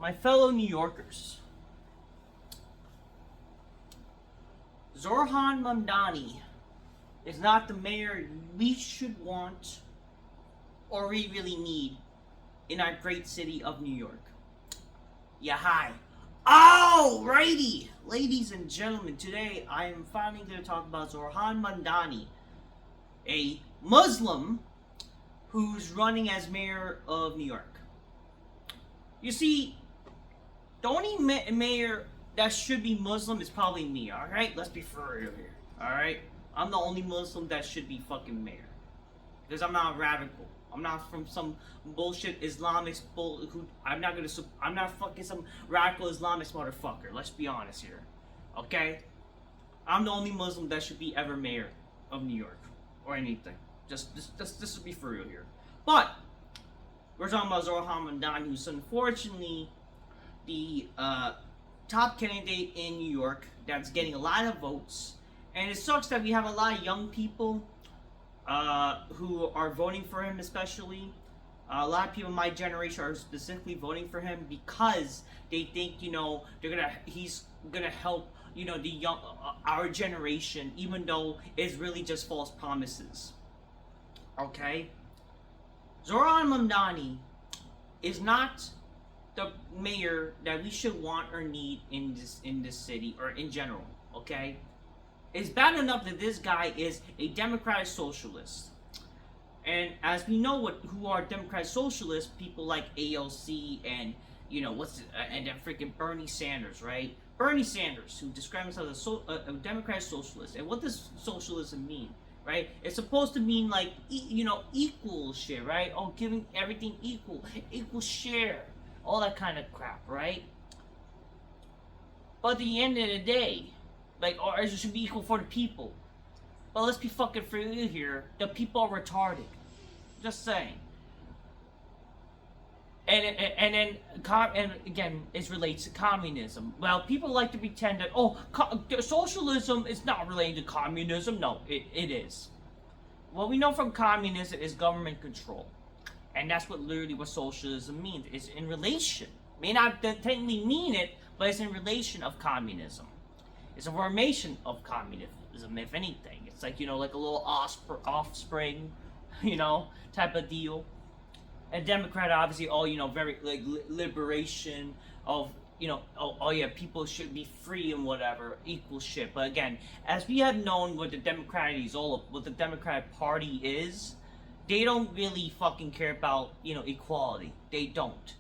My fellow New Yorkers, Zohran Mamdani is not the mayor we should want or we really need in our great city of New York. Yeah, hi. Alrighty, ladies and gentlemen, today I am finally going to talk about Zohran Mamdani, a Muslim who's running as mayor of New York. You see, the only mayor that should be Muslim is probably me, alright? Let's be for real here, alright? I'm the only Muslim that should be fucking mayor. Because I'm not radical. I'm not from some bullshit Islamic I'm not fucking some radical Islamist motherfucker. Let's be honest here. Okay? I'm the only Muslim that should be ever mayor of New York. Or anything. Just to be for real here. But we're talking about Zohran Mamdani, who's unfortunately the top candidate in New York that's getting a lot of votes. And it sucks that we have a lot of young people who are voting for him, especially. A lot of people in my generation are specifically voting for him because they think, he's gonna help, the young, our generation, even though it's really just false promises. Okay? Zohran Mamdani is not the mayor that we should want or need in this city or in general. Okay? It's bad enough that this guy is a Democratic Socialist. And as we know who are Democratic Socialists, people like AOC and, and then freaking Bernie Sanders, right? Bernie Sanders, who describes himself as a Democratic Socialist. And what does socialism mean, right? It's supposed to mean like, equal shit, right? Oh, giving everything equal share, all that kind of crap, right? But at the end of the day, or it should be equal for the people. But let's be fucking for real here. The people are retarded. Just saying. And again, it relates to communism. Well, people like to pretend that, socialism is not related to communism. No, it is. What we know from communism is government control. And that's literally what socialism means. It's in relation. May not technically mean it, but it's in relation of communism. It's a formation of communism, if anything. It's like, like a little offspring, type of deal. And Democrat, obviously, very, liberation of, people should be free and whatever, equal shit. But again, as we have known what the Democratic Party is, they don't really fucking care about, equality. They don't.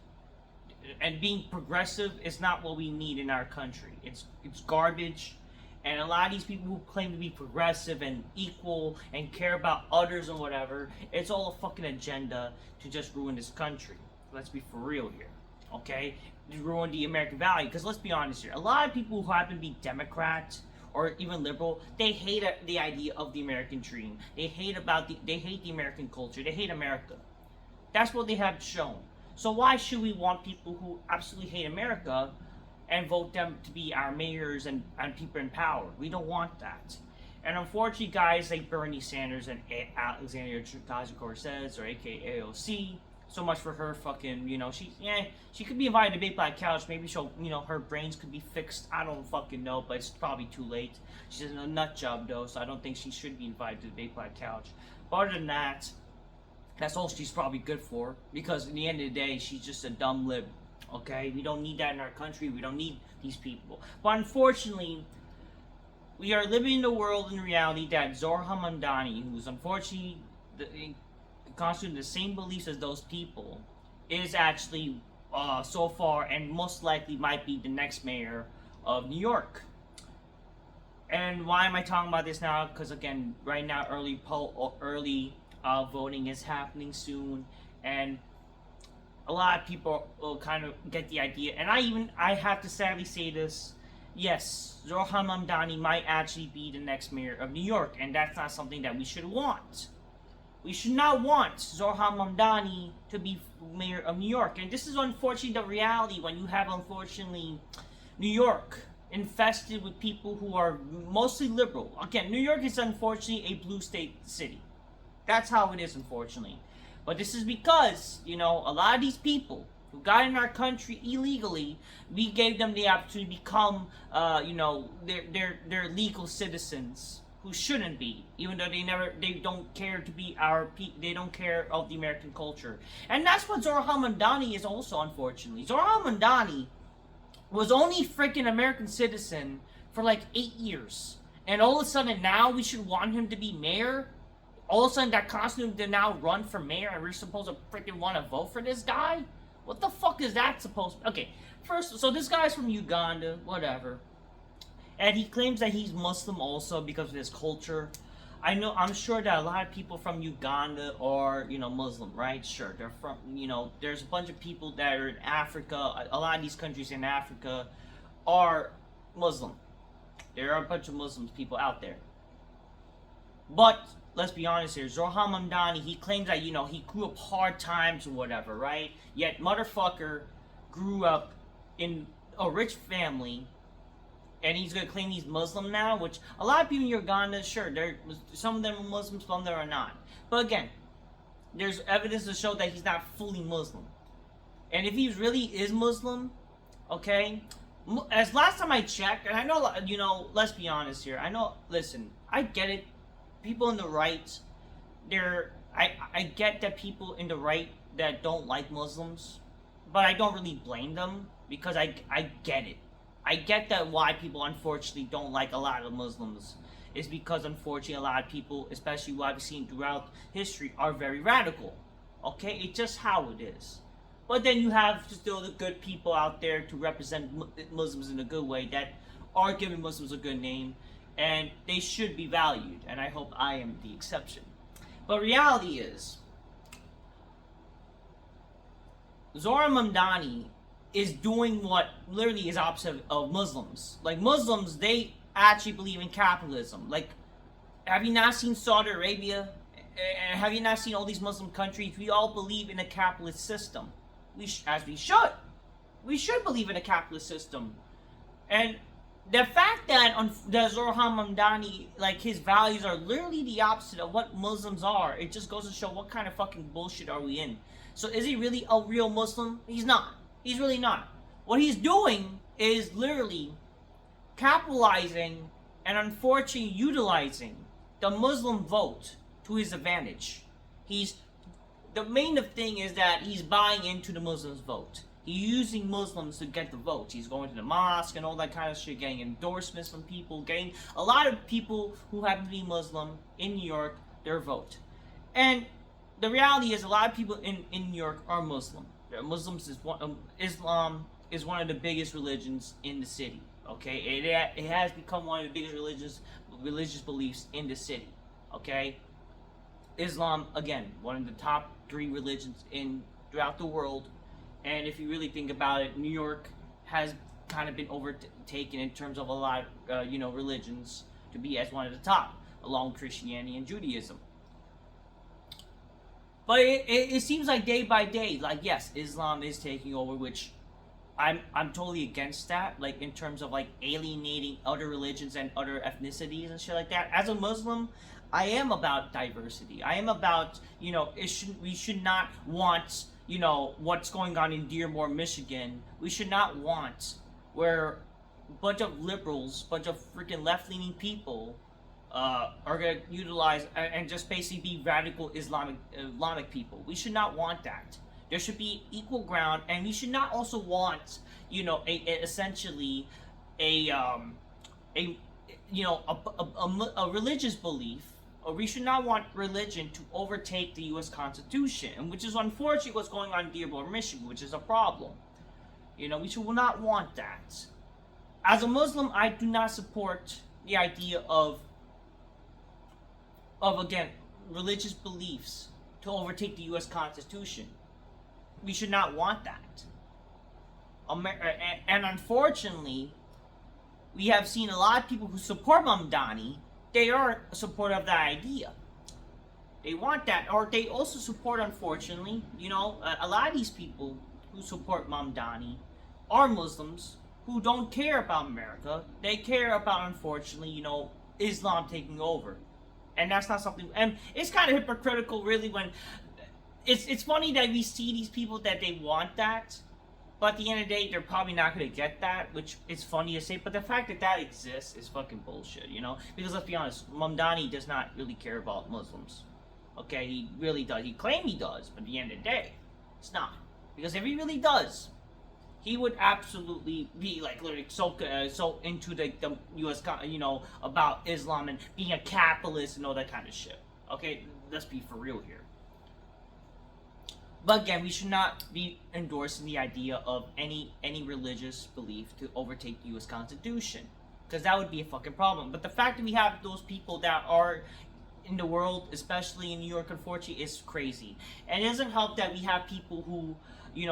And being progressive is not what we need in our country. It's garbage. And a lot of these people who claim to be progressive and equal and care about others and whatever, it's all a fucking agenda to just ruin this country. Let's be for real here, okay? To ruin the American value. Because let's be honest here, a lot of people who happen to be Democrat or even liberal, they hate the idea of the American dream. They hate the American culture. They hate America. That's what they have shown. So why should we want people who absolutely hate America and vote them to be our mayors and people in power? We don't want that. And unfortunately, guys like Bernie Sanders and Alexandria Ocasio-Cortez, or aka AOC, so much for her fucking, she could be invited to debate by couch. Maybe she'll, her brains could be fixed. I don't fucking know, but it's probably too late. She's in a nut job though, so I don't think she should be invited to debate by couch. But other than that, that's all she's probably good for, because in the end of the day, she's just a dumb lib, okay? We don't need that in our country. We don't need these people. But unfortunately, we are living in a world in reality that Zohran Mamdani, who's unfortunately constituting the same beliefs as those people, is actually, so far, and most likely might be the next mayor of New York. And why am I talking about this now? Because again, right now, early voting is happening soon, and a lot of people will kind of get the idea. And I have to sadly say this: yes, Zohran Mamdani might actually be the next mayor of New York, and that's not something that we should want. We should not want Zohran Mamdani to be mayor of New York, and this is unfortunately the reality when you have, unfortunately, New York infested with people who are mostly liberal. Again, New York is unfortunately a blue state city. That's how it is, unfortunately. But this is because, a lot of these people who got in our country illegally, we gave them the opportunity to become, they're legal citizens who shouldn't be, even though they don't care to be they don't care of the American culture. And that's what Zohran Mamdani is also, unfortunately. Zohran Mamdani was only freaking American citizen for like 8 years. And all of a sudden now we should want him to be mayor? All of a sudden that constitutes him to now run for mayor and we're supposed to freaking want to vote for this guy? What the fuck is that supposed to be? Okay, first, so this guy's from Uganda, whatever. And he claims that he's Muslim also because of his culture. I'm sure that a lot of people from Uganda are, Muslim, right? Sure, they're from, there's a bunch of people that are in Africa. A lot of these countries in Africa are Muslim. There are a bunch of Muslims people out there. But let's be honest here, Zohran Mamdani, he claims that, he grew up hard times or whatever, right? Yet motherfucker grew up in a rich family, and he's gonna claim he's Muslim now, which a lot of people in Uganda, sure, some of them are Muslims, some of them are not. But again, there's evidence to show that he's not fully Muslim. And if he really is Muslim, okay, as last time I checked, and I know, let's be honest here, listen, I get it, people in the right, I get that people in the right that don't like Muslims, but I don't really blame them, because I get it. I get that why people unfortunately don't like a lot of Muslims is because unfortunately a lot of people, especially what I've seen throughout history, are very radical. Okay, it's just how it is. But then you have still the good people out there to represent Muslims in a good way that are giving Muslims a good name, and they should be valued, and I hope I am the exception. But reality is, Zohran Mamdani is doing what literally is opposite of Muslims. Like Muslims, they actually believe in capitalism. Like, have you not seen Saudi Arabia? And have you not seen all these Muslim countries? We all believe in a capitalist system. As we should. We should believe in a capitalist system. And the fact that Zohran Mamdani, like, his values are literally the opposite of what Muslims are, it just goes to show what kind of fucking bullshit are we in. So is he really a real Muslim? He's not. He's really not. What he's doing is literally capitalizing and unfortunately utilizing the Muslim vote to his advantage. The main thing is that he's buying into the Muslims' vote. He's using Muslims to get the vote. He's going to the mosque and all that kind of shit, getting endorsements from people, getting a lot of people who happen to be Muslim in New York their vote. And the reality is a lot of people in New York are Muslim. Islam is one of the biggest religions in the city. Okay, it has become one of the biggest religious beliefs in the city. Okay, Islam, again, one of the top 3 religions throughout the world. And if you really think about it, New York has kind of been overtaken in terms of a lot of religions to be as one of the top, along with Christianity and Judaism. But it seems like day by day, like, yes, Islam is taking over, which I'm totally against that, like, in terms of, like, alienating other religions and other ethnicities and shit like that. As a Muslim, I am about diversity. I am about, we should not want, what's going on in Dearborn, Michigan. We should not want where a bunch of liberals, bunch of freaking left-leaning people are going to utilize and just basically be radical Islamic people. We should not want that. There should be equal ground, and we should not also want, essentially a religious belief, or we should not want religion to overtake the U.S. Constitution, and which is unfortunately what's going on in Dearborn, Michigan, which is a problem. We should not want that. As a Muslim, I do not support the idea of again, religious beliefs to overtake the U.S. Constitution. We should not want that. And unfortunately, we have seen a lot of people who support Mamdani, they are supportive of that idea. They want that, or they also support, unfortunately, a lot of these people who support Mamdani are Muslims who don't care about America. They care about, unfortunately, Islam taking over. And that's not something, and it's kind of hypocritical, really, when it's funny that we see these people that they want that, But at the end of the day, they're probably not going to get that, which is funny to say. But the fact that that exists is fucking bullshit, you know? Because let's be honest, Mamdani does not really care about Muslims. Okay, he really does. He claims he does, but at the end of the day, it's not. Because if he really does, he would absolutely be like literally so into the U.S. About Islam and being a capitalist and all that kind of shit. Okay, let's be for real here. But again, we should not be endorsing the idea of any religious belief to overtake the U.S. Constitution, because that would be a fucking problem. But the fact that we have those people that are in the world, especially in New York, unfortunately, is crazy. And it doesn't help that we have people who,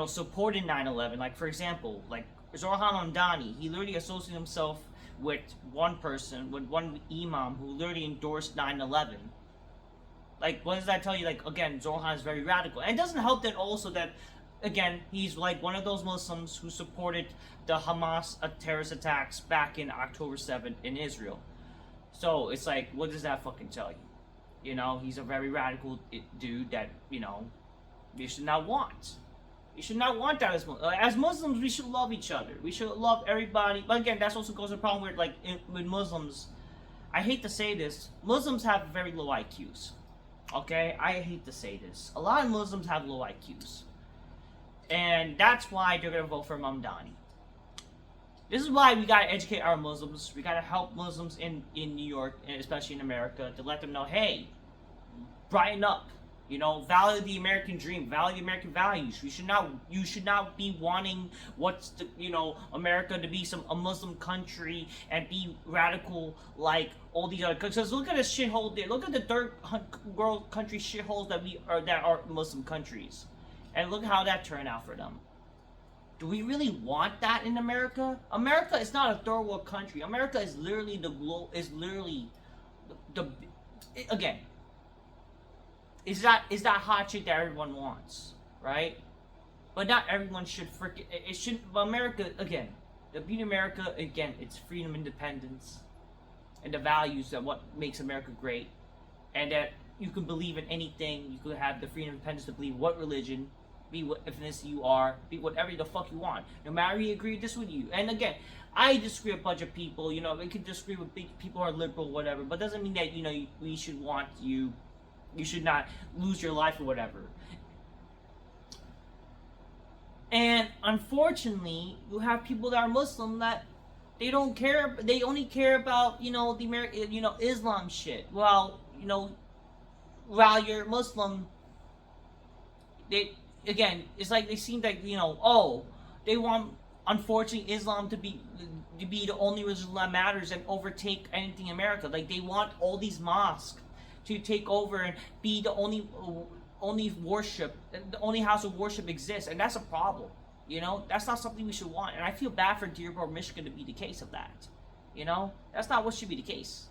supported 9/11. Like, for example, like Zohran Mamdani, he literally associated himself with one person, with one imam who literally endorsed 9/11. Like, what does that tell you? Like, again, Zohran is very radical. And it doesn't help that also that, again, he's like one of those Muslims who supported the Hamas terrorist attacks back in October 7th in Israel. So, it's like, what does that fucking tell you? He's a very radical dude that, we should not want. We should not want that as Muslims. As Muslims, we should love each other. We should love everybody. But again, that's also goes to the problem with, like, with Muslims. I hate to say this. Muslims have very low IQs. Okay, I hate to say this. A lot of Muslims have low IQs. And that's why they're going to vote for Mamdani. This is why we got to educate our Muslims. We got to help Muslims in New York, and especially in America, to let them know, hey, brighten up. Value the American dream, value the American values. You should not be wanting America to be a Muslim country and be radical like all these other countries. Because look at the shithole there. Look at the third world country shitholes that are Muslim countries, and look how that turned out for them. Do we really want that in America? America is not a third world country. America is literally again. Is that hot shit that everyone wants, right? But not everyone should freaking. It shouldn't. But America, again, the beauty of America, again, it's freedom, independence, and the values that what makes America great, and that you can believe in anything. You could have the freedom, and independence to believe what religion, be what ethnicity you are, be whatever the fuck you want. No matter you agree with you. And again, I disagree with a bunch of people. We can disagree with people who are liberal, whatever. But doesn't mean that we should want you. You should not lose your life or whatever. And unfortunately, you have people that are Muslim that they don't care. They only care about the American, Islam shit. Well, while you're Muslim, it's like they seem like they want, unfortunately, Islam to be the only religion that matters and overtake anything in America. Like, they want all these mosques to take over and be the only worship, the only house of worship exists, and that's a problem. That's not something we should want, and I feel bad for Dearborn, Michigan, to be the case of that. That's not what should be the case.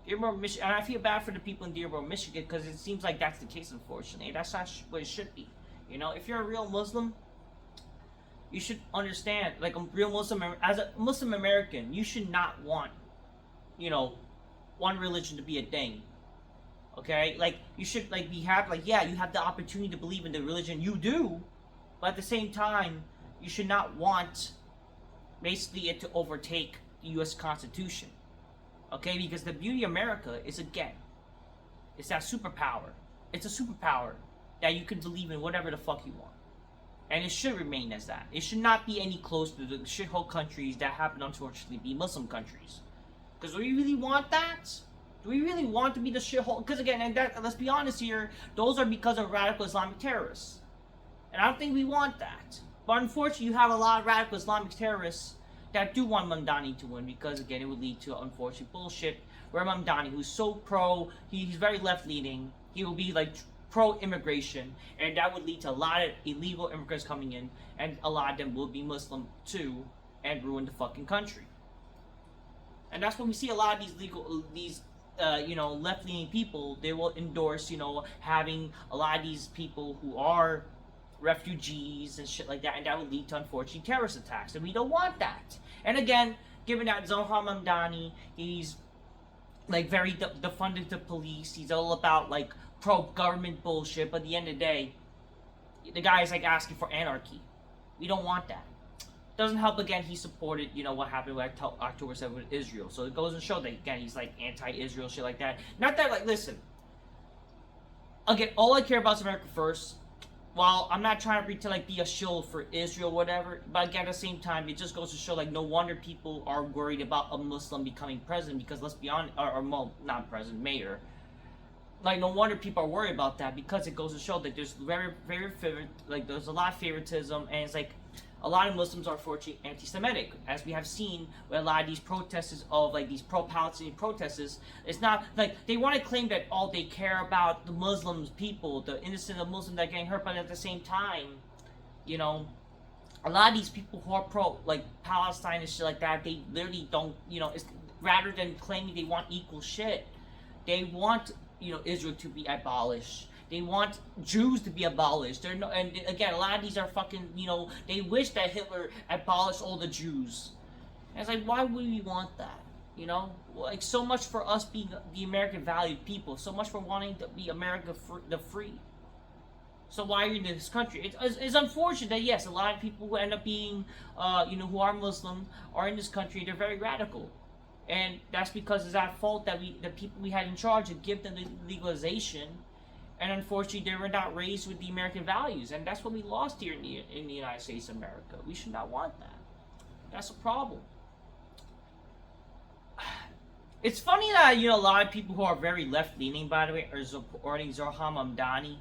Dearborn, Michigan, and I feel bad for the people in Dearborn, Michigan, because it seems like that's the case. Unfortunately, that's not what it should be. If you're a real Muslim, you should understand, like a real Muslim, as a Muslim American, you should not want, one religion to be a thing. Okay, like you should be happy. Like, yeah, you have the opportunity to believe in the religion you do, but at the same time, you should not want basically it to overtake the U.S. Constitution. Okay, because the beauty of America is, again, it's that superpower. It's a superpower that you can believe in whatever the fuck you want, and it should remain as that. It should not be any close to the shithole countries that happen, unfortunately, to be Muslim countries. Because do we really want that? Do we really want to be the shithole? Because again, and let's be honest here, those are because of radical Islamic terrorists. And I don't think we want that. But unfortunately, you have a lot of radical Islamic terrorists that do want Mamdani to win, because again, it would lead to unfortunate bullshit where Mamdani, who's so he's very left-leaning, he will be like pro-immigration, and that would lead to a lot of illegal immigrants coming in, and a lot of them will be Muslim too, and ruin the fucking country. And that's when we see a lot of these left-leaning people. They will endorse, having a lot of these people who are refugees and shit like that, and that will lead to, unfortunately, terrorist attacks, and we don't want that. And again, given that Zohran Mamdani, he's like very defunding the police, he's all about like pro-government bullshit, but at the end of the day, the guy is like asking for anarchy. We don't want that. Doesn't help, again, he supported, what happened with October 7th with Israel. So it goes to show that, again, he's, like, anti-Israel, shit like that. Not that, like, listen. Again, all I care about is America first. While I'm not trying to pretend, like, be a shield for Israel or whatever, but again, at the same time, it just goes to show, like, no wonder people are worried about a Muslim becoming president, because let's be honest, or not president, mayor. Like, no wonder people are worried about that, because it goes to show that there's there's a lot of favoritism, and it's like, a lot of Muslims are unfortunately anti-Semitic, as we have seen with a lot of these protesters of, like, these pro-Palestinian protesters. It's not, like, they want to claim that, they care about the Muslims, people, the innocent of Muslims that are getting hurt, but at the same time, a lot of these people who are pro, like, Palestine and shit like that, they literally don't, it's, rather than claiming they want equal shit, they want, Israel to be abolished. They want Jews to be abolished. And again, a lot of these are fucking, they wish that Hitler abolished all the Jews. And it's like, why would we want that? Like, so much for us being the American valued people. So much for wanting to be America the free. So why are you in this country? It's unfortunate that, yes, a lot of people who end up being, who are Muslim are in this country. They're very radical. And that's because it's our fault that the people we had in charge to give them the legalization. And unfortunately, they were not raised with the American values. And that's what we lost here in the United States of America. We should not want that. That's a problem. It's funny that, a lot of people who are very left-leaning, by the way, are supporting Zohran Mamdani.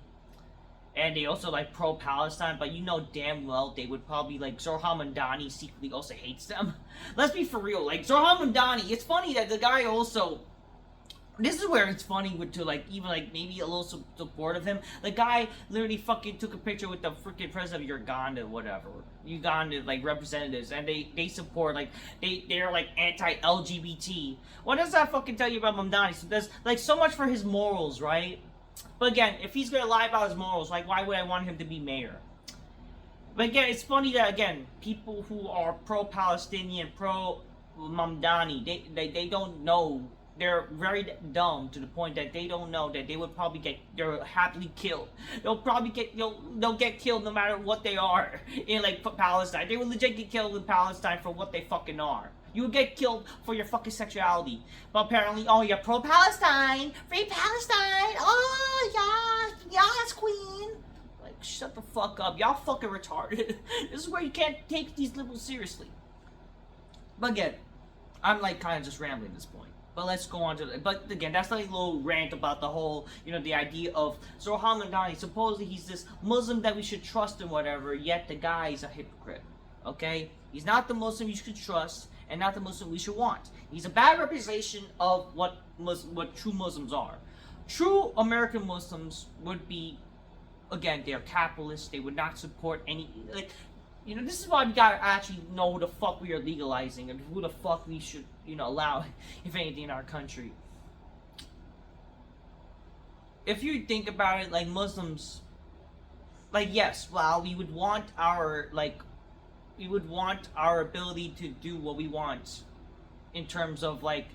And they also, like, pro-Palestine. But damn well they would probably, like, Zohran Mamdani secretly also hates them. Let's be for real. Like, Zohran Mamdani, it's funny that the guy also... This is where it's funny to, like, even, like, maybe a little support of him. The guy literally fucking took a picture with the freaking president of Uganda, whatever. Uganda, like, representatives, and they support, like, they're, like, anti-LGBT. What does that fucking tell you about Mamdani? So there's, like, so much for his morals, right? But again, if he's gonna lie about his morals, like, why would I want him to be mayor? But again, it's funny that, again, people who are pro-Palestinian, pro-Mamdani, they don't know. They're very dumb to the point that they don't know that they would probably they're happily killed. They'll get killed no matter what they are in, like, Palestine. They would legit get killed in Palestine for what they fucking are. You would get killed for your fucking sexuality. But apparently, you're pro-Palestine, free Palestine, yes, queen. Like, shut the fuck up. Y'all fucking retarded. This is where you can't take these liberals seriously. But again, I'm, like, kind of just rambling at this point. But let's go on to but again, that's like a little rant about the whole, the idea of Zohran Mamdani. Supposedly he's this Muslim that we should trust and whatever, yet the guy is a hypocrite. Okay? He's not the Muslim you should trust, and not the Muslim we should want. He's a bad representation of what true Muslims are. True American Muslims would be, again, they're capitalists, they would not support any, like, this is why we gotta actually know who the fuck we are legalizing and who the fuck we should, allow, if anything, in our country. If you think about it, like, Muslims, like, yes, well, we would want our ability to do what we want in terms of, like,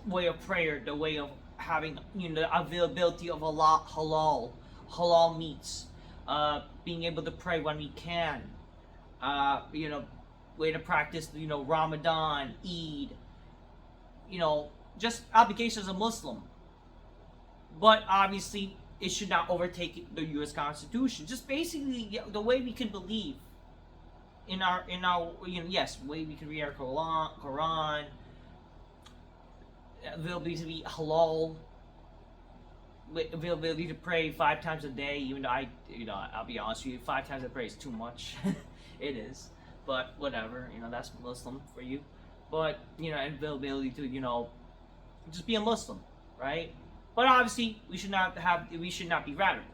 way of prayer, the way of having, the availability of halal meats, being able to pray when we can. Way to practice, Ramadan, Eid, just obligations as a Muslim. But obviously, it should not overtake the U.S. Constitution. Just basically the way we can believe in our yes, way we can read our Quran, availability to be halal, availability to pray 5 times a day. Even though I'll be honest with you, 5 times a day is too much. It is, but whatever, that's Muslim for you. But, and availability to, just be a Muslim, right? But obviously, we should not be radical,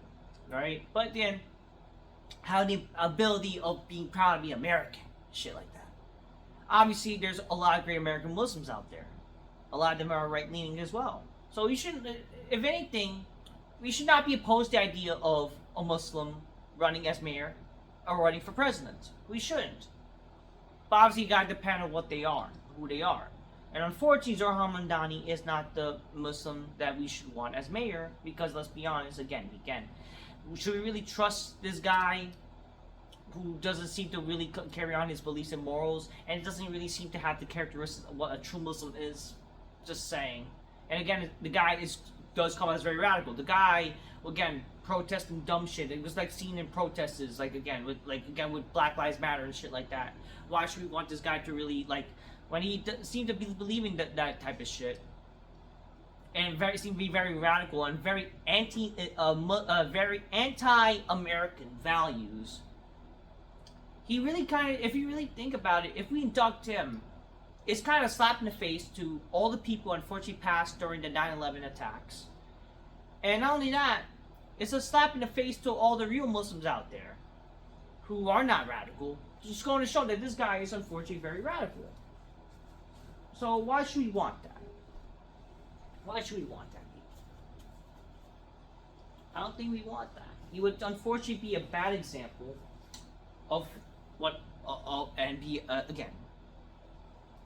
right? But then, have the ability of being proud to be American, shit like that. Obviously, there's a lot of great American Muslims out there. A lot of them are right-leaning as well. So we shouldn't, if anything, we should not be opposed to the idea of a Muslim running as mayor or running for president. We shouldn't. But obviously, you gotta depend on what they are, who they are. And unfortunately, Zohran Mamdani is not the Muslim that we should want as mayor, because let's be honest, again, should we really trust this guy who doesn't seem to really carry on his beliefs and morals, and doesn't really seem to have the characteristics of what a true Muslim is. Just saying. And again, the guy does come as very radical. The guy, again, protesting dumb shit. It was like seen in protests, like again with Black Lives Matter and shit like that. Why should we want this guy to really like when he seemed to be believing that type of shit, and seemed to be very radical and very very anti-American values. He really kind of, if you really think about it, if we induct him, it's kind of a slap in the face to all the people unfortunately passed during the 9/11 attacks. And not only that, it's a slap in the face to all the real Muslims out there who are not radical. Just going to show that this guy is unfortunately very radical. So why should we want that? Why should we want that? I don't think we want that. He would unfortunately be a bad example of what, and be, again,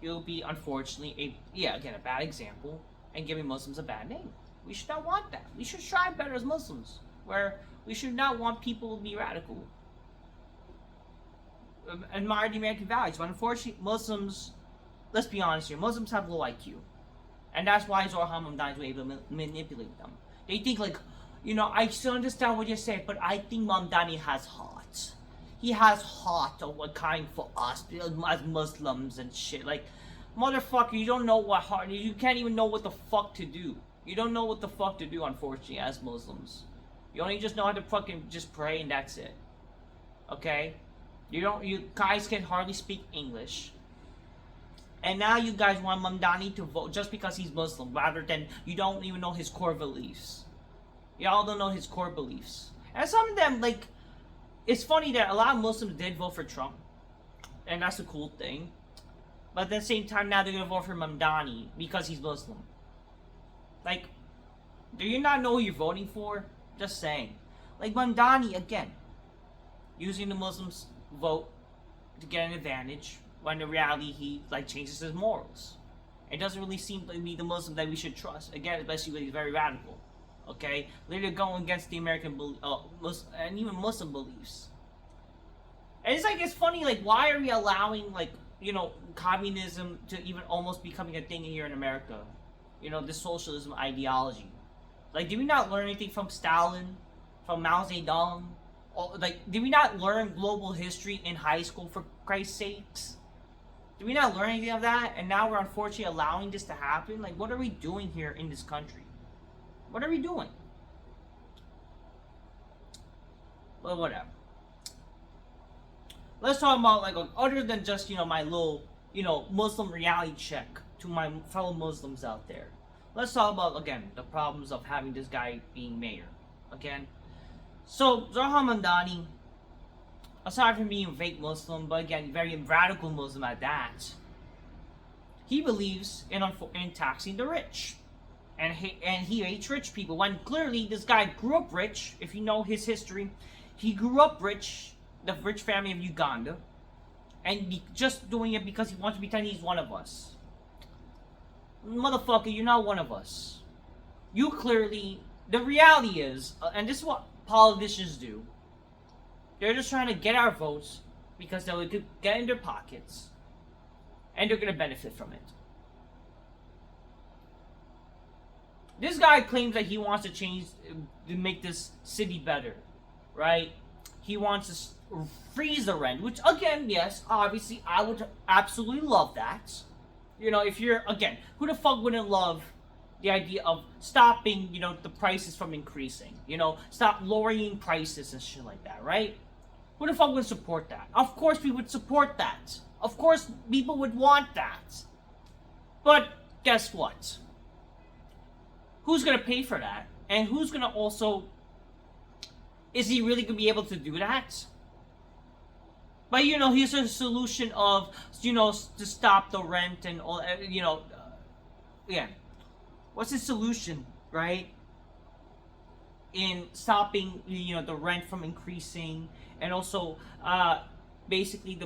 it'll be unfortunately a bad example and giving Muslims a bad name. We should not want that. We should strive better as Muslims, where we should not want people to be radical. Admire the American values, but unfortunately, Muslims, let's be honest here, Muslims have low IQ. And that's why Zohran Mamdani was able to manipulate them. They think like, I still understand what you're saying, but I think Mamdani has heart. He has heart of what kind for us as Muslims and shit. Like, motherfucker, you don't know what heart, you can't even know what the fuck to do. You don't know what the fuck to do, unfortunately, as Muslims. You only just know how to fucking just pray and that's it. Okay? You guys can hardly speak English. And now you guys want Mamdani to vote just because he's Muslim, rather than you don't even know his core beliefs. Y'all don't know his core beliefs. And some of them, like, it's funny that a lot of Muslims did vote for Trump. And that's a cool thing. But at the same time, now they're going to vote for Mamdani because he's Muslim. Like, do you not know who you're voting for? Just saying. Like, Mamdani, again, using the Muslims' vote to get an advantage, when in reality he, like, changes his morals. It doesn't really seem to be the Muslim that we should trust. Again, especially when he's very radical. Okay? Literally going against the American and even Muslim beliefs. And it's like, it's funny, like, why are we allowing, like, communism to even almost becoming a thing here in America? This socialism ideology. Like, did we not learn anything from Stalin? From Mao Zedong? Like, did we not learn global history in high school, for Christ's sakes? Did we not learn anything of that? And now we're unfortunately allowing this to happen? Like, what are we doing here in this country? What are we doing? Well, whatever. Let's talk about, like, other than just, my little, Muslim reality check to my fellow Muslims out there. Let's talk about, again, the problems of having this guy being mayor. Again. So, Zohran Mamdani, aside from being a fake Muslim, but again, very radical Muslim at that, he believes in taxing the rich. And he hates rich people, when clearly this guy grew up rich. If you know his history, he grew up rich, the rich family of Uganda, and just doing it because he wants to pretend he's one of us. Motherfucker, you're not one of us. You clearly, the reality is, and this is what politicians do, they're just trying to get our votes because they could get in their pockets, and they're going to benefit from it. This guy claims that he wants to change, to make this city better, right? He wants to freeze the rent, which, again, yes, obviously, I would absolutely love that. If you're, again, who the fuck wouldn't love the idea of stopping, the prices from increasing? Stop lowering prices and shit like that, right? Who the fuck would support that? Of course we would support that. Of course people would want that. But guess what? Who's gonna pay for that? And who's gonna also... Is he really gonna be able to do that? But, here's a solution of, to stop the rent and all, yeah. What's his solution, right? In stopping, the rent from increasing, and also, basically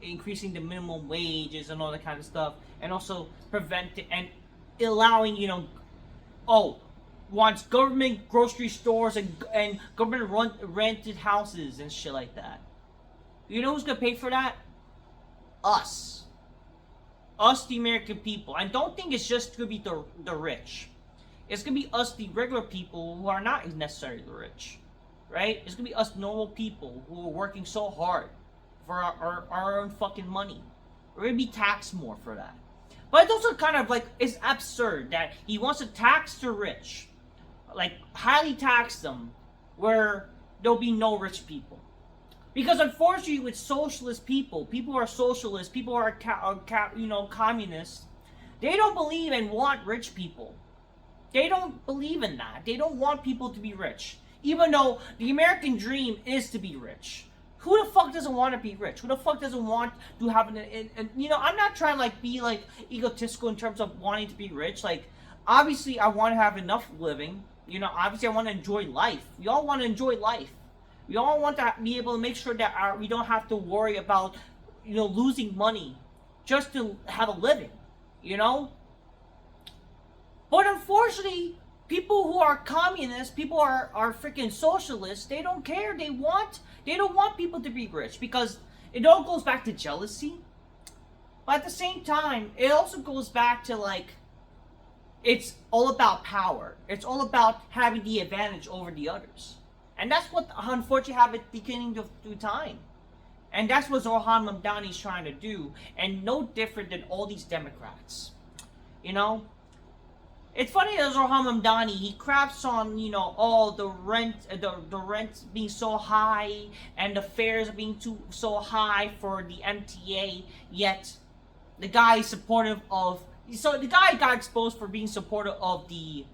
increasing the minimum wages and all that kind of stuff, and also preventing, and allowing, wants government grocery stores and government rented houses and shit like that. You know who's gonna pay for that? Us. Us, the American people. And don't think it's just gonna be the rich. It's gonna be us, the regular people, who are not necessarily the rich. Right? It's gonna be us normal people who are working so hard for our own fucking money. We're gonna be taxed more for that. But it's also kind of like, it's absurd that he wants to tax the rich. Like, highly tax them, where there'll be no rich people. Because unfortunately, with socialist people who are socialists, people who are communists, they don't believe and want rich people. They don't believe in that. They don't want people to be rich. Even though the American dream is to be rich. Who the fuck doesn't want to be rich? Who the fuck doesn't want to have I'm not trying to like be like egotistical in terms of wanting to be rich. Like, obviously I want to have enough living. Obviously I want to enjoy life. We all want to enjoy life. We all want to be able to make sure that we don't have to worry about, losing money just to have a living, But unfortunately, people who are communists, people who are freaking socialists, they don't care. They don't want people to be rich because it all goes back to jealousy. But at the same time, it also goes back to like, it's all about power. It's all about having the advantage over the others. And that's what unfortunately happened at the beginning of time. And that's what Zohran Mamdani is trying to do. And no different than all these Democrats. It's funny that Zohran Mamdani, he craps on, all the rent being so high and the fares being so high for the MTA, yet the guy is supportive of, so the guy got exposed for being supportive of the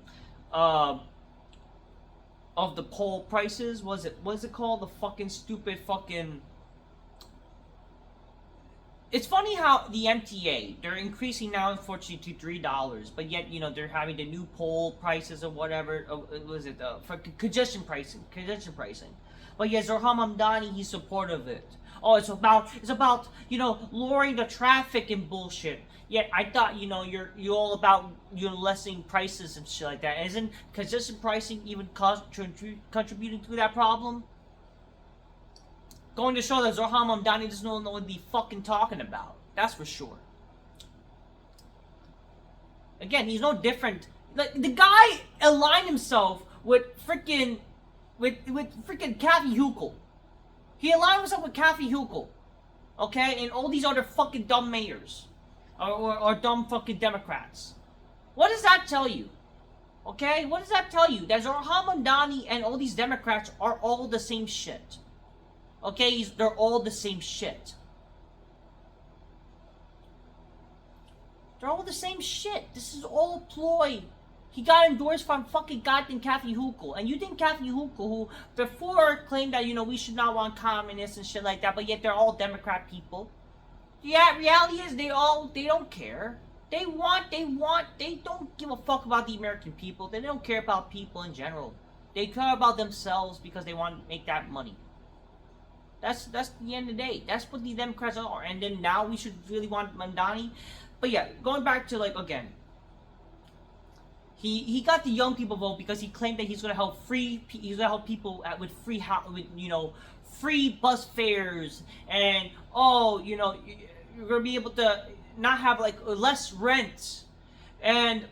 poll prices. What's it called? The fucking stupid fucking... It's funny how the MTA, they're increasing now, unfortunately, to $3, but yet, they're having the new poll prices or whatever. For congestion pricing. But yeah, Zohran Mamdani, he's supportive of it. Oh, it's about, lowering the traffic and bullshit. Yet I thought, you're all about, lessening prices and shit like that. Isn't congestion pricing even contributing to that problem? Going to show that Zohran Mamdani doesn't know what he's fucking talking about. That's for sure. Again, he's no different. Like, the guy aligned himself with freaking Kathy Hochul. He aligned himself with Kathy Hochul. Okay? And all these other fucking dumb mayors. Or dumb fucking Democrats. What does that tell you? Okay? What does that tell you? That Zohran Mamdani and all these Democrats are all the same shit. Okay? They're all the same shit. They're all the same shit. This is all a ploy. He got endorsed from fucking goddamn Kathy Hochul. And you think Kathy Hochul, who before claimed that, we should not want communists and shit like that, but yet they're all Democrat people. Yeah, reality is they don't care. They don't give a fuck about the American people. They don't care about people in general. They care about themselves because they want to make that money. That's the end of the day. That's what the Democrats are. And then now we should really want Mamdani. But yeah, going back to like again. He got the young people vote because he claimed that he's gonna help people with free bus fares and you're gonna be able to not have like less rent and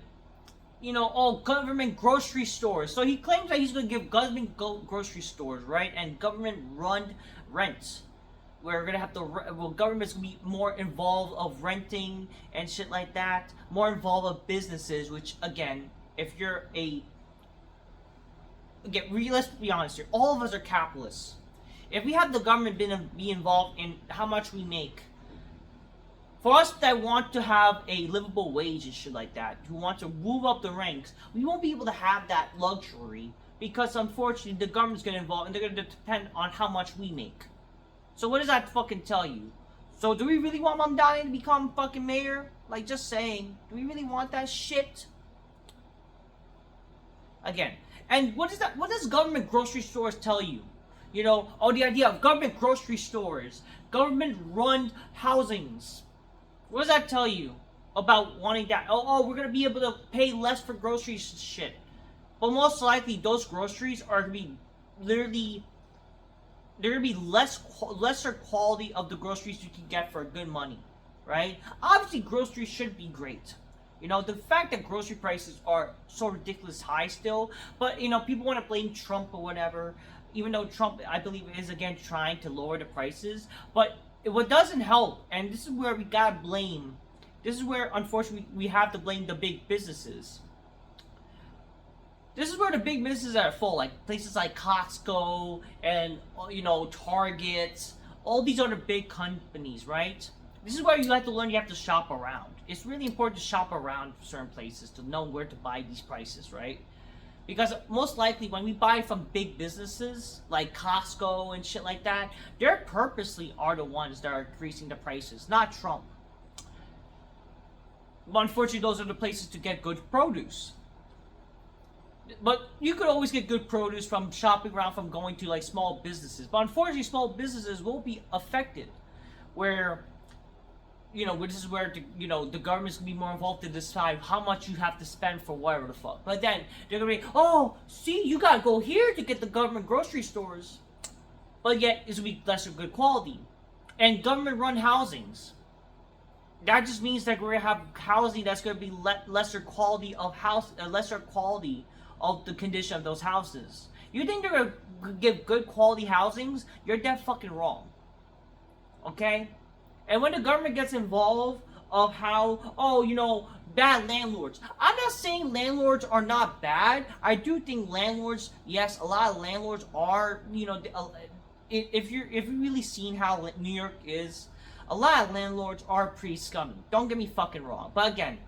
government grocery stores. So he claims that he's gonna give government grocery stores, right, and government run rents. We're gonna have government's gonna be more involved of renting and shit like that, more involved of businesses, which again, if you're let's be honest here, all of us are capitalists. If we have the government be involved in how much we make, for us that want to have a livable wage and shit like that, who want to move up the ranks, we won't be able to have that luxury because unfortunately the government's gonna involve and they're gonna depend on how much we make. So what does that fucking tell you? So do we really want Mamdani to become fucking mayor? Like, just saying, do we really want that shit? Again, and what does government grocery stores tell you? The idea of government grocery stores, government-run housings. What does that tell you about wanting that? Oh, we're gonna be able to pay less for groceries and shit. But most likely, those groceries are gonna be literally there gonna be lesser quality of the groceries you can get for good money, right? Obviously, groceries should be great. You know, the fact that grocery prices are so ridiculous high still, but you know, people want to blame Trump or whatever, even though Trump, I believe, is again trying to lower the prices. But what doesn't help, and this is where we gotta blame, this is where unfortunately we have to blame the big businesses. This is where the big businesses are full, like places like Costco and, you know, Target, all these other big companies, right? This is where you have to learn you have to shop around. It's really important to shop around certain places to know where to buy these prices, right? Because most likely when we buy from big businesses like Costco and shit like that, they purposely are the ones that are increasing the prices, not Trump. But unfortunately, those are the places to get good produce. But you could always get good produce from shopping around, from going to like small businesses. But unfortunately, small businesses will be affected, where, you know, which is where the government's gonna be more involved to decide how much you have to spend for whatever the fuck. But then they're gonna be, oh, see, you gotta go here to get the government grocery stores, but yet it's gonna be lesser good quality, and government-run housings. That just means that we're gonna have housing that's gonna be lesser quality of lesser quality of the condition of those houses. You think they're gonna give good quality housings? You're dead fucking wrong. Okay? And when the government gets involved of how, oh, you know, bad landlords. I'm not saying landlords are not bad. I do think landlords, yes, a lot of landlords are, you know, if you've really seen how New York is, a lot of landlords are pretty scummy. Don't get me fucking wrong. But again,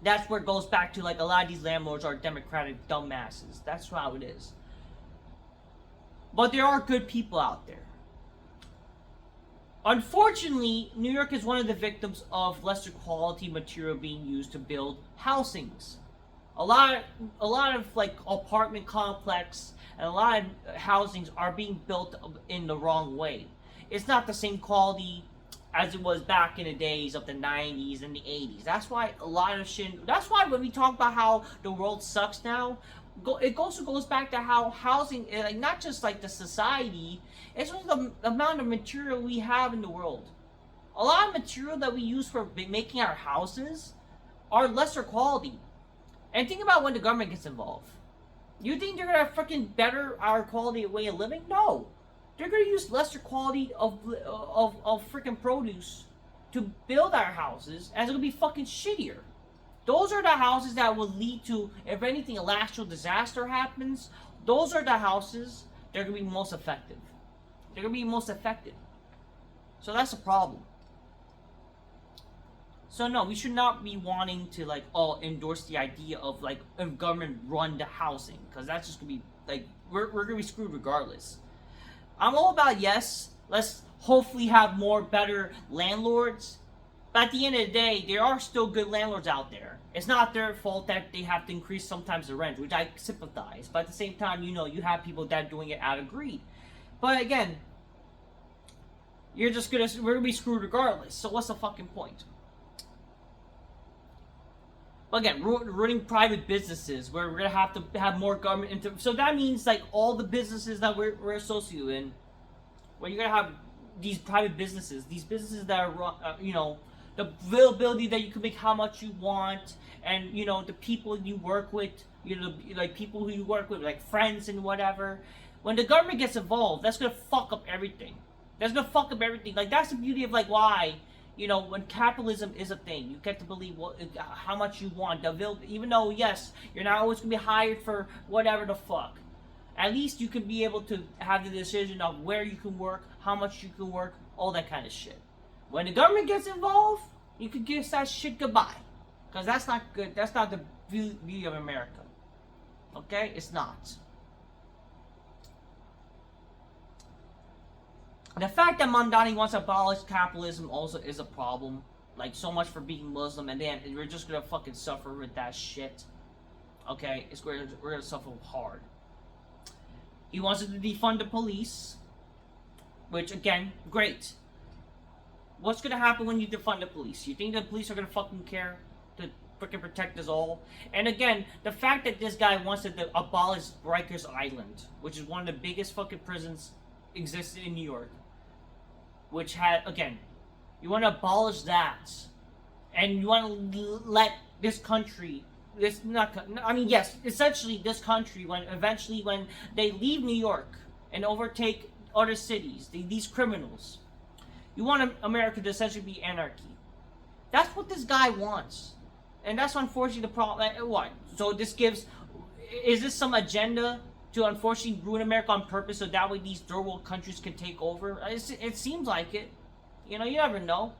that's where it goes back to, like, a lot of these landlords are democratic dumbasses. That's how it is. But there are good people out there. Unfortunately, New York is one of the victims of lesser quality material being used to build housings. A lot of like apartment complex and a lot of housings are being built in the wrong way. It's not the same quality as it was back in the days of the 90s and the 80s. That's why a lot of shit. That's why when we talk about how the world sucks now, it also goes back to how housing, like, not just like the society, it's just the amount of material we have in the world. A lot of material that we use for making our houses are lesser quality. And think about when the government gets involved. You think they're gonna freaking better our quality of way of living? No. They're gonna use lesser quality of freaking produce to build our houses, and it's gonna be fucking shittier. Those are the houses that will lead to, if anything, a natural disaster happens. Those are the houses that are gonna be most effective. They're gonna be most affected. So that's a problem. So no, we should not be wanting to like endorse the idea of like government run the housing, because that's just gonna be like we're gonna be screwed regardless. I'm all about, yes, let's hopefully have more better landlords. But at the end of the day, there are still good landlords out there. It's not their fault that they have to increase sometimes the rent, which I sympathize. But at the same time, you know, you have people that are doing it out of greed. But again, we're gonna be screwed regardless. So what's the fucking point? But again, running private businesses where we're gonna have to have more government so that means like all the businesses that we're associated in, where you're gonna have these private businesses, these businesses that are you know, the availability that you can make how much you want, and you know, the people you work with, you know, like people who you work with, like friends and whatever. When the government gets involved, that's gonna fuck up everything. That's gonna fuck up everything. Like, that's the beauty of like why, you know, when capitalism is a thing, you get to believe how much you want. Even though, yes, you're not always gonna be hired for whatever the fuck. At least you can be able to have the decision of where you can work, how much you can work, all that kind of shit. When the government gets involved, you can kiss that shit goodbye. Because that's not good. That's not the beauty of America. Okay? It's not. The fact that Mamdani wants to abolish capitalism also is a problem. Like, so much for being Muslim, and then we're just gonna fucking suffer with that shit. Okay? We're gonna suffer hard. He wants to defund the police. Which, again, great. What's gonna happen when you defund the police? You think the police are gonna fucking care to freaking protect us all? And again, the fact that this guy wants to abolish Rikers Island, which is one of the biggest fucking prisons existed in New York, which had, again, you want to abolish that, and you want to let this country, yes, essentially this country, when they leave New York and overtake other cities, these criminals, you want America to essentially be anarchy. That's what this guy wants. And that's unfortunately the problem. What? So is this some agenda to unfortunately ruin America on purpose so that way these third world countries can take over? It seems like it. You never know.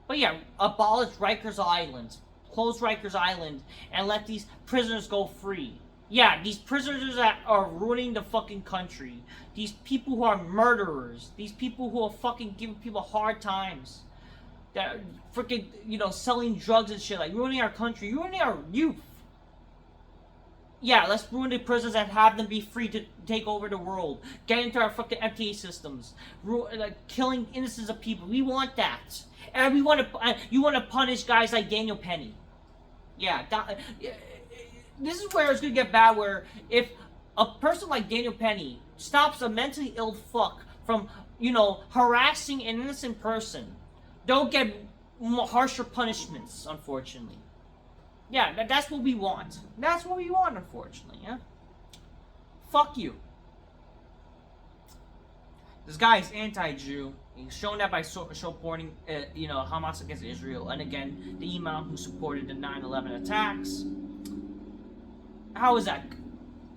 But yeah, abolish Rikers Island. Close Rikers Island and let these prisoners go free. Yeah, these prisoners that are ruining the fucking country. These people who are murderers. These people who are fucking giving people hard times. That are freaking, selling drugs and shit. Like, ruining our country. Ruining our youth. Yeah, let's ruin the prisons and have them be free to take over the world. Get into our fucking MTA systems. Killing innocents of people. We want that. And you want to punish guys like Daniel Penny. Yeah, this is where it's going to get bad, where if a person like Daniel Penny stops a mentally ill fuck from, harassing an innocent person, they'll get harsher punishments, unfortunately. Yeah, that's what we want. That's what we want, unfortunately, yeah? Fuck you. This guy is anti-Jew. He's shown that by supporting, Hamas against Israel. And again, the imam who supported the 9/11 attacks. How is that?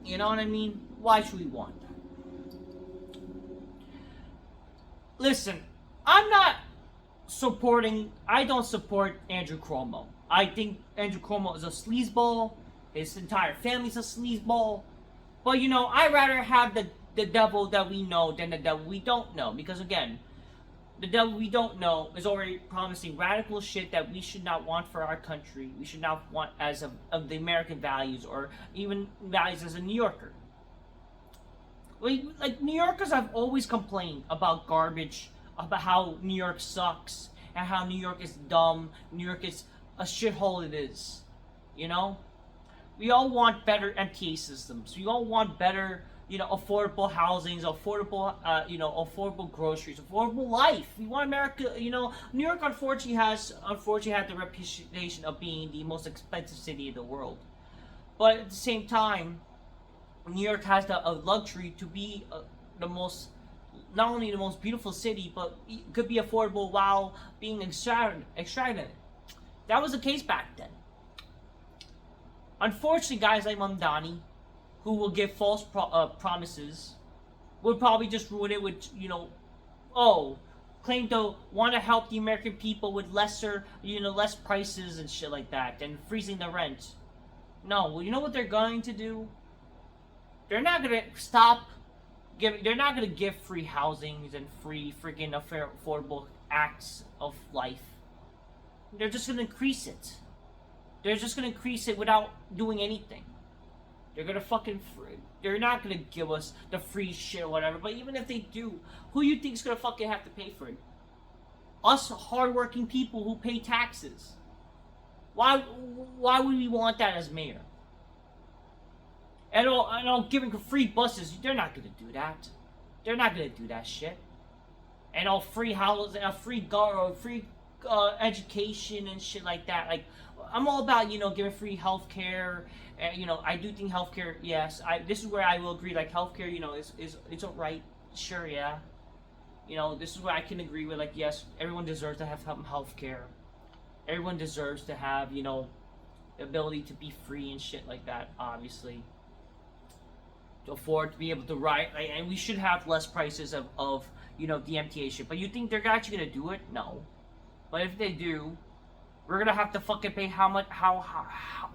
You know what I mean? Why should we want that? Listen, I don't support Andrew Cuomo. I think Andrew Cuomo is a sleazeball. His entire family's a sleazeball. But, I'd rather have the devil that we know than the devil we don't know. Because, again, the devil we don't know is already promising radical shit that we should not want for our country. We should not want as of the American values, or even values as a New Yorker. Like, New Yorkers have always complained about garbage, about how New York sucks, and how New York is dumb, New York is a shithole it is. We all want better MTA systems. We all want better, affordable housings, affordable groceries, affordable life. We want America, New York unfortunately had the reputation of being the most expensive city in the world. But at the same time, New York has the luxury to be not only the most beautiful city, but it could be affordable while being extravagant. That was the case back then. Unfortunately, guys like Mamdani, who will give false promises, would probably just ruin it with, claim to want to help the American people with less prices and shit like that, and freezing the rent. No, well, you know what they're going to do? They're not going to they're not going to give free housings and free freaking affordable acts of life. They're just going to increase it. They're just going to increase it without doing anything. They're going to they're not going to give us the free shit or whatever. But even if they do, who you think is going to fucking have to pay for it? Us hardworking people who pay taxes. Why would we want that as mayor? And all giving free buses, they're not going to do that. They're not going to do that shit. And all free houses, free education and shit like that. Like, I'm all about, giving free healthcare. I do think healthcare, yes. This is where I will agree. Like, healthcare, it's alright. Sure, yeah. This is where I can agree with, like, yes, everyone deserves to have healthcare. Everyone deserves to have, the ability to be free and shit like that, obviously. To afford to be able to ride, and we should have less prices of the MTA shit. But you think they're actually gonna do it? No. But if they do, we're gonna have to fucking pay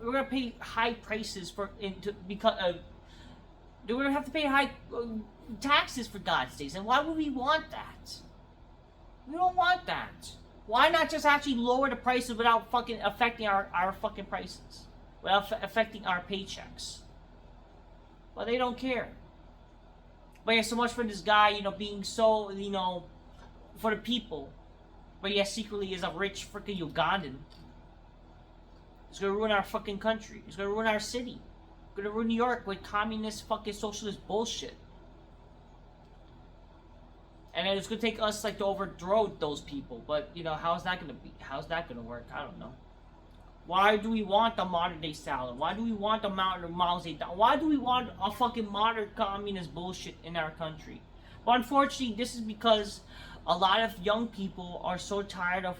we're gonna pay high prices because we're gonna have to pay high taxes, for God's sakes. And why would we want that? We don't want that. Why not just actually lower the prices without fucking affecting our fucking prices, without affecting our paychecks? But they don't care. But yeah, so much for this guy, being so, for the people. But yeah, secretly is a rich freaking Ugandan. It's gonna ruin our fucking country. It's gonna ruin our city. It's gonna ruin New York with communist fucking socialist bullshit. And it's gonna take us like to overthrow those people. But you know, how's that gonna be? How's that gonna work? I don't know. Why do we want the modern day Stalin? Why do we want the modern Mao Zedong? Why do we want a fucking modern communist bullshit in our country? But unfortunately, this is because a lot of young people are so tired of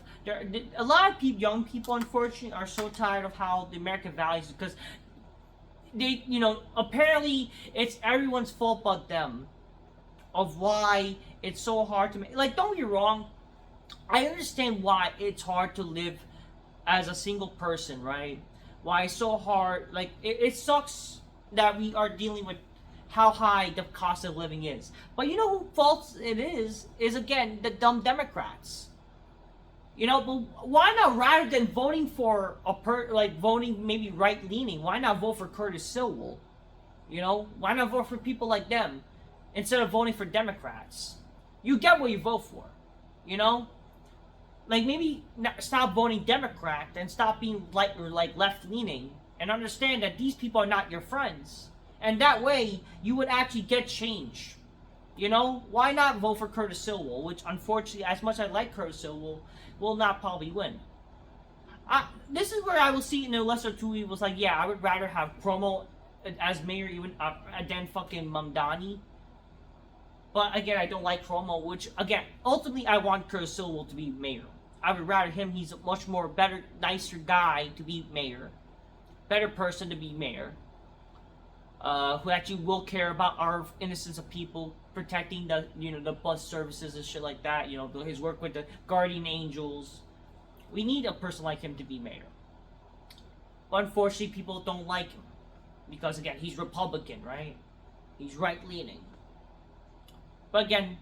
young people unfortunately are so tired of how the American values, because they, you know, apparently it's everyone's fault but them of why it's so hard to make. Like, don't get me wrong, I understand why it's hard to live as a single person, right? Why it's so hard. Like, it sucks that we are dealing with how high the cost of living is. But you know who faults it is again the dumb Democrats. You know, but why not, rather than voting for voting maybe right leaning, why not vote for Curtis Sewell? You know, why not vote for people like them instead of voting for Democrats? You get what you vote for, you know? Like, maybe stop voting Democrat and stop being like left leaning, and understand that these people are not your friends. And that way, you would actually get change. You know? Why not vote for Curtis Sewell, which unfortunately, as much as I like Curtis Sewell, will not probably win. This is where I will see in a lesser two evils. Like, yeah, I would rather have Cuomo as mayor even than fucking Mamdani. But again, I don't like Cuomo, which, again, ultimately I want Curtis Sewell to be mayor. I would rather him. He's a much more better, nicer guy to be mayor. Better person to be mayor. Who actually will care about our innocence of people, protecting the, you know, the bus services and shit like that. You know, his work with the guardian angels. We need a person like him to be mayor. But unfortunately, people don't like him because, again, he's Republican, right? He's right-leaning. But again,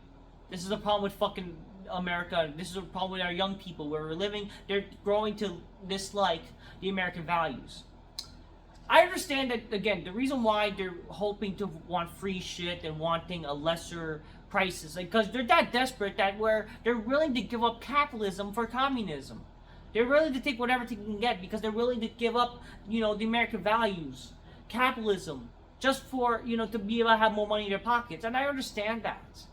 this is a problem with fucking America. This is a problem with our young people where we're living. They're growing to dislike the American values. I understand that, again, the reason why they're hoping to want free shit and wanting a lesser prices, because they're that desperate that where they're willing to give up capitalism for communism. They're willing to take whatever they can get because they're willing to give up, you know, the American values, capitalism, just for, you know, to be able to have more money in their pockets. And I understand that.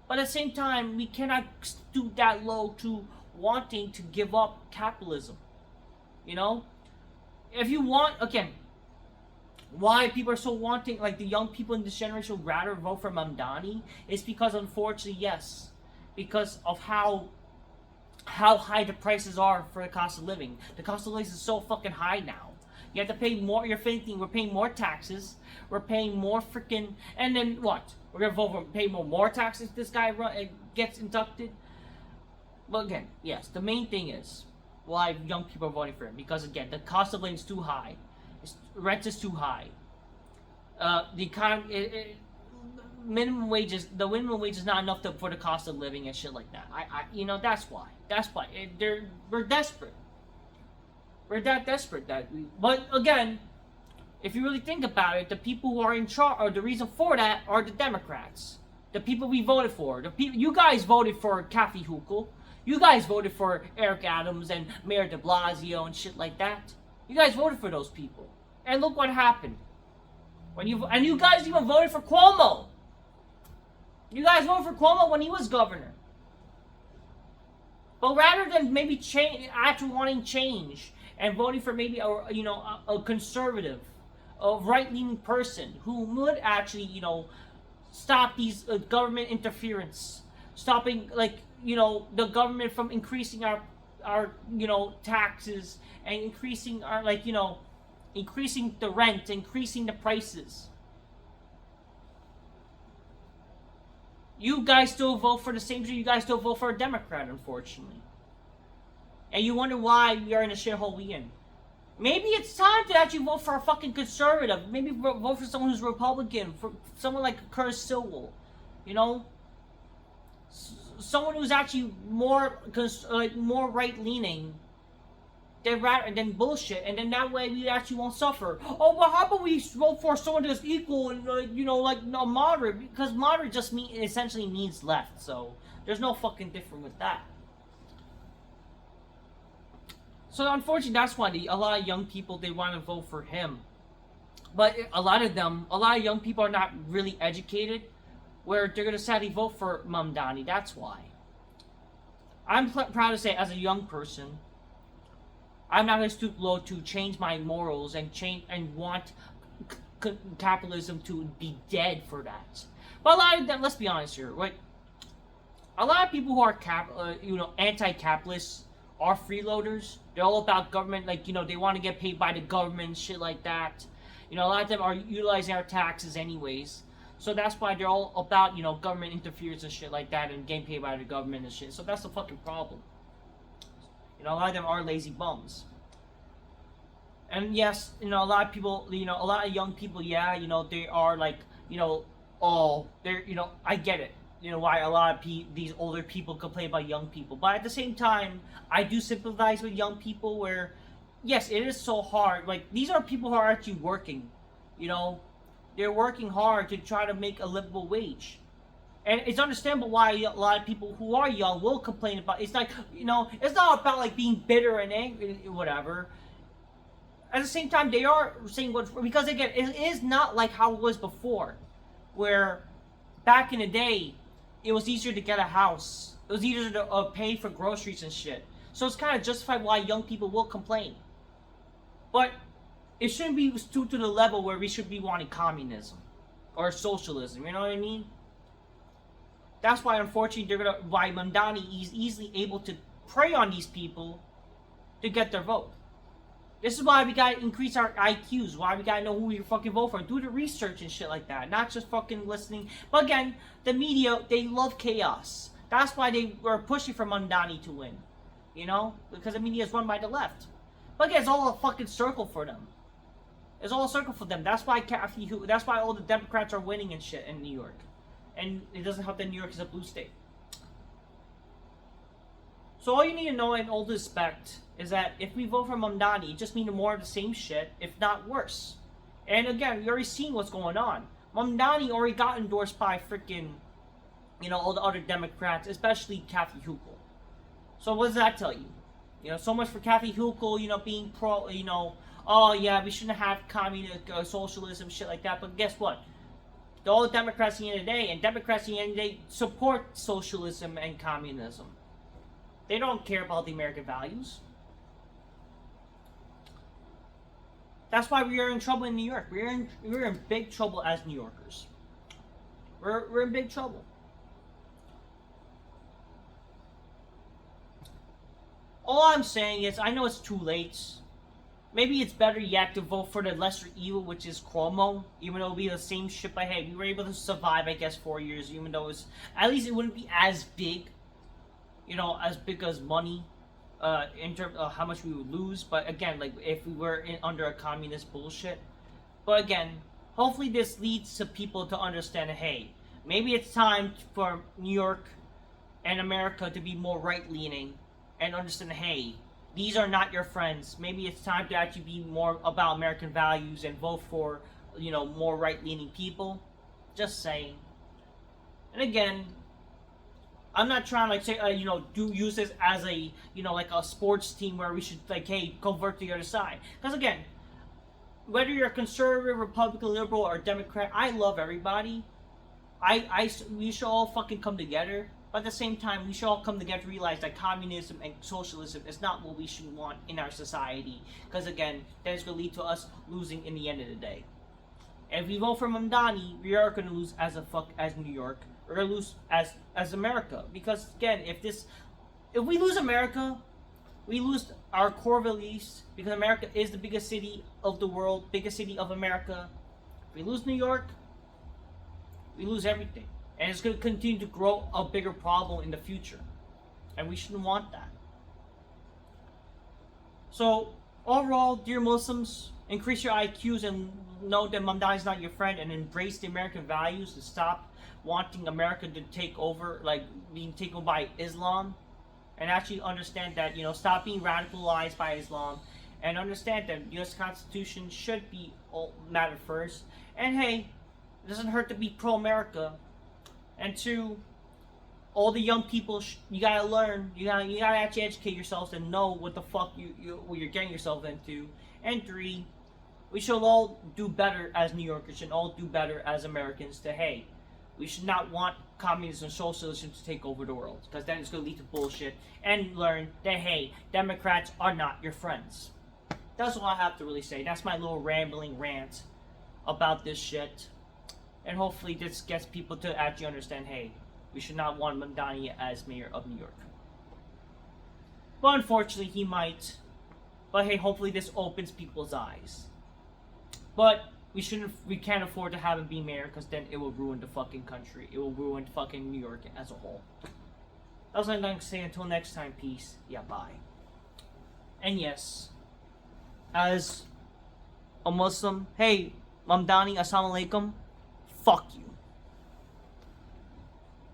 But at the same time, we cannot stoop that low to wanting to give up capitalism. You know? If you want, again, why people are so wanting, like the young people in this generation would rather vote for Mamdani is because, unfortunately, yes, because of how high the prices are for the cost of living. The cost of living is so fucking high now. You have to pay more. You're thinking we're paying more taxes. We're paying more freaking. And then what? We're gonna vote for pay more taxes. This guy gets inducted. But again, yes, the main thing is why young people are voting for him, because again, the cost of living is too high. Rent is too high. The economy, minimum wages. The minimum wage is not enough for the cost of living and shit like that. You know, that's why. That's why we're desperate. We're that desperate that we. But again, if you really think about it, the people who are in charge, or the reason for that, are the Democrats. The people we voted for. The people you guys voted for, Kathy Hochul. You guys voted for Eric Adams and Mayor de Blasio and shit like that. You guys voted for those people. And look what happened. And you guys even voted for Cuomo. You guys voted for Cuomo when he was governor. But rather than maybe actually wanting change and voting for maybe a conservative, a right-leaning person who would actually, you know, stop these government interference, stopping, like, you know, the government from increasing our you know, taxes and increasing our, like, you know, increasing the rent, increasing the prices. You guys still vote for the same thing. You guys still vote for a Democrat, unfortunately. And you wonder why we are in the shithole we in. Maybe it's time to actually vote for a fucking conservative. Maybe vote for someone who's Republican, for someone like Curtis Sewell. You know? Someone who's actually more right-leaning than bullshit, and then that way we actually won't suffer. Oh, but how about we vote for someone that's equal and you know, like, no, moderate? Because moderate just essentially means left, so there's no fucking difference with that. So unfortunately, that's why a lot of young people, they want to vote for him. But a lot of young people are not really educated. where they're gonna sadly vote for Mamdani. That's why. I'm proud to say, as a young person, I'm not gonna stoop low to change my morals and want capitalism to be dead for that. But a lot of them, let's be honest here, right? A lot of people who are anti-capitalists are freeloaders. They're all about government, like, they want to get paid by the government, shit like that. A lot of them are utilizing our taxes anyways. So that's why they're all about, government interference and shit like that and getting paid by the government and shit. So that's the fucking problem. A lot of them are lazy bums. And yes, a lot of people, a lot of young people, yeah, they are like, I get it. Why a lot of these older people complain about young people. But at the same time, I do sympathize with young people where, yes, it is so hard. Like, these are people who are actually working, They're working hard to try to make a livable wage. And it's understandable why a lot of people who are young will complain about it. It's like, it's not about like being bitter and angry, whatever. At the same time, they are saying because again, it is not like how it was before, where back in the day, it was easier to get a house. It was easier to pay for groceries and shit. So it's kind of justified why young people will complain. But it shouldn't be stooped to the level where we should be wanting communism or socialism. You know what I mean? That's why, unfortunately, why Mamdani is easily able to prey on these people to get their vote. This is why we gotta increase our IQs. Why we gotta know who we fucking vote for. Do the research and shit like that. Not just fucking listening. But again, the media, they love chaos. That's why they were pushing for Mamdani to win. Because the media is run by the left. But again, it's all a fucking circle for them. It's all a circle for them. That's why all the Democrats are winning and shit in New York. And it doesn't help that New York is a blue state. So all you need to know in all respect is that if we vote for Mamdani, it just means more of the same shit, if not worse. And again, we already seen what's going on. Mamdani already got endorsed by freaking, all the other Democrats, especially Kathy Hochul. So what does that tell you? So much for Kathy Hochul, being pro, oh yeah, we shouldn't have communist, socialism, shit like that. But guess what? All the Democrats at the end of the day, and Democrats at the end of the day support socialism and communism. They don't care about the American values. That's why we are in trouble in New York. We're in big trouble as New Yorkers. We're in big trouble. All I'm saying is, I know it's too late. Maybe it's better yet to vote for the lesser evil, which is Cuomo, even though it'll be the same ship ahead. We were able to survive, I guess, 4 years, even though at least it wouldn't be as big, as big as money, in terms of how much we would lose. But again, like, if we were under a communist bullshit. But again, hopefully this leads to people to understand, hey, maybe it's time for New York and America to be more right-leaning and understand, hey, these are not your friends. Maybe it's time to actually be more about American values and vote for, more right-leaning people. Just saying. And again, I'm not trying to, like, say, use this as a, like a sports team where we should, like, hey, convert to the other side. Because again, whether you're a conservative, Republican, liberal, or Democrat, I love everybody. We should all fucking come together. But at the same time, we should all come together to realize that communism and socialism is not what we should want in our society. Because again, that is going to lead to us losing in the end of the day. And if we vote for Mamdani, we are going to lose as New York. We're going to lose as America. Because again, if we lose America, we lose our core beliefs. Because America is the biggest city of the world, biggest city of America. If we lose New York, we lose everything. And it's going to continue to grow a bigger problem in the future. And we shouldn't want that. So, overall, dear Muslims, increase your IQs and know that Mamdani is not your friend, and embrace the American values and stop wanting America to take over, like being taken over by Islam. And actually understand that, stop being radicalized by Islam. And understand that the U.S. Constitution should be matter first. And hey, it doesn't hurt to be pro-America. And two, all the young people, you gotta learn. You gotta actually educate yourselves and know what the fuck what you're getting yourself into. And three, we should all do better as New Yorkers and all do better as Americans to, hey, We should not want communism and socialism to take over the world, because then it's going to lead to bullshit, and learn that, hey, Democrats are not your friends. That's all I have to really say. That's my little rambling rant about this shit. And hopefully this gets people to actually understand, hey, we should not want Mamdani as mayor of New York. But unfortunately, he might. But hey, hopefully this opens people's eyes. But we can't afford to have him be mayor, because then it will ruin the fucking country. It will ruin fucking New York as a whole. That's all I'm going to say. Until next time, peace. Yeah, bye. And yes, as a Muslim, hey, Mamdani, assalamu alaikum, fuck you.